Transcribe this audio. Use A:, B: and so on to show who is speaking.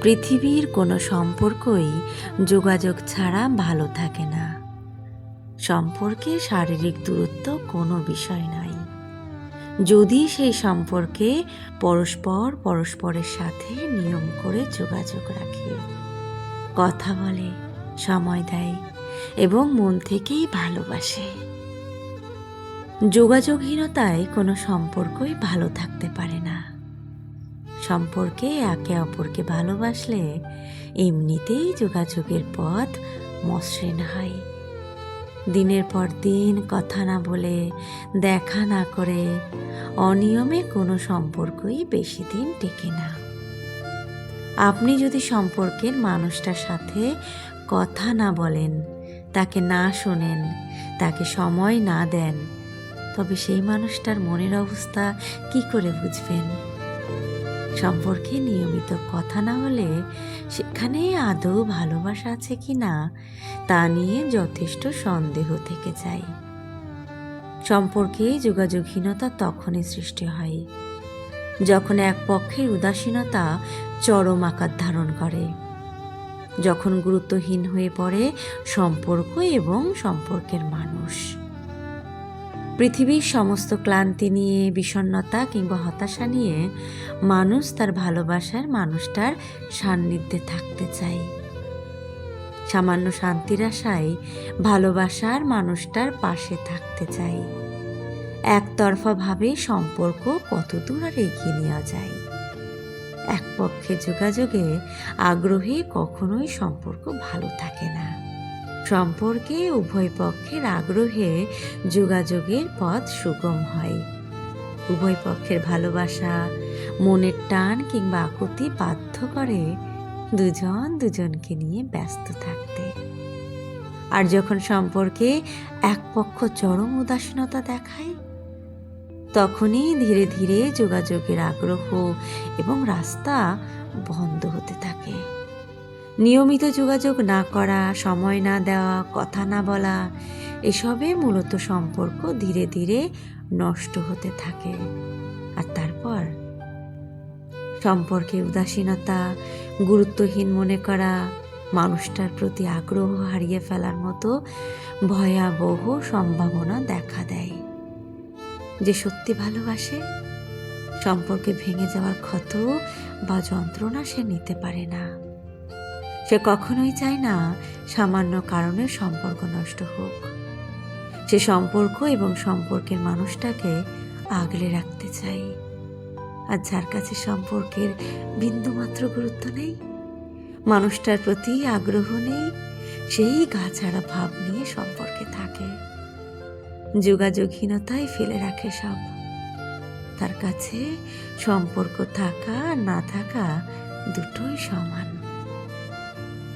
A: পৃথিবীর কোনো সম্পর্কই যোগাযোগ ছাড়া ভালো থাকে না। সম্পর্কে শারীরিক দূরত্ব কোনো বিষয় নয়, যদি সেই সম্পর্কে পরস্পরের সাথে নিয়ম করে যোগাযোগ রাখে, কথা বলে, সময় দেয় এবং মন থেকেই ভালোবাসে। যোগাযোগহীনতায় কোনো সম্পর্কই ভালো থাকতে পারে না। সম্পর্কে একে অপরকে ভালোবাসলে এমনিতেই যোগাযোগের পথ মসৃণ হয়। দিনের পর দিন কথা না বলে, দেখা না করে অনিয়মে কোনো সম্পর্কই বেশি দিন টেকে না। আপনি যদি সম্পর্কের মানুষটার সাথে কথা না বলেন, তাকে না শোনেন, তাকে সময় না দেন, তবে সেই মানুষটার মনের অবস্থা কি করে বুঝবেন? সম্পর্কে নিয়মিত কথা না হলে সেখানে আদৌ ভালোবাসা আছে কিনা তা নিয়ে যথেষ্ট সন্দেহ থেকে যায়। সম্পর্কে যোগাযোগহীনতা তখনই সৃষ্টি হয় যখন এক পক্ষের উদাসীনতা চরম আকার ধারণ করে, যখন গুরুত্বহীন হয়ে পড়ে সম্পর্ক এবং সম্পর্কের মানুষ। পৃথিবীর সমস্ত ক্লান্তি নিয়ে, বিষণ্ণতা কিংবা হতাশা নিয়ে মানুষ তার ভালোবাসার মানুষটার সান্নিধ্যে থাকতে চায়। সামান্য শান্তির আশায় ভালোবাসার মানুষটার পাশে থাকতে চায়। একতরফাভাবে সম্পর্ক কতদূর আর এগিয়ে নেওয়া যায়? এক পক্ষে যোগাযোগে আগ্রহে কখনোই সম্পর্ক ভালো থাকে না। সম্পর্কে উভয় পক্ষের আগ্রহে যোগাযোগের পথ সুগম হয়। উভয় পক্ষের ভালোবাসা, মনের টান কিংবা আকুতি বাধ্য করে দুজনকে নিয়ে ব্যস্ত থাকতে। আর যখন সম্পর্কে এক পক্ষ চরম উদাসীনতা দেখায়, তখনই ধীরে ধীরে যোগাযোগের আগ্রহ এবং রাস্তা বন্ধ হতে থাকে। নিয়মিত যোগাযোগ না করা, সময় না দেওয়া, কথা না বলা, এসবে মূলত সম্পর্ক ধীরে ধীরে নষ্ট হতে থাকে। আর তারপর সম্পর্কে উদাসীনতা, গুরুত্বহীন মনে করা, মানুষটার প্রতি আগ্রহ হারিয়ে ফেলার মতো ভয়াবহ সম্ভাবনা দেখা দেয়। যে সত্যি ভালোবাসে, সম্পর্কে ভেঙে যাওয়ার ক্ষত বা যন্ত্রণা সে নিতে পারে না। সে কখনোই চায় না সামান্য কারণে সম্পর্ক নষ্ট হোক। সে সম্পর্ক এবং সম্পর্কের মানুষটাকে আগলে রাখতে চায়। আর যার কাছে সম্পর্কের বিন্দুমাত্র গুরুত্ব নেই, মানুষটার প্রতি আগ্রহ নেই, সেই গাছাড়া ভাব নিয়ে সম্পর্কে থাকে। যোগাযোগহীনতায় ফেলে রাখে সব। তার কাছে সম্পর্ক থাকা আর না থাকা দুটোই সমান।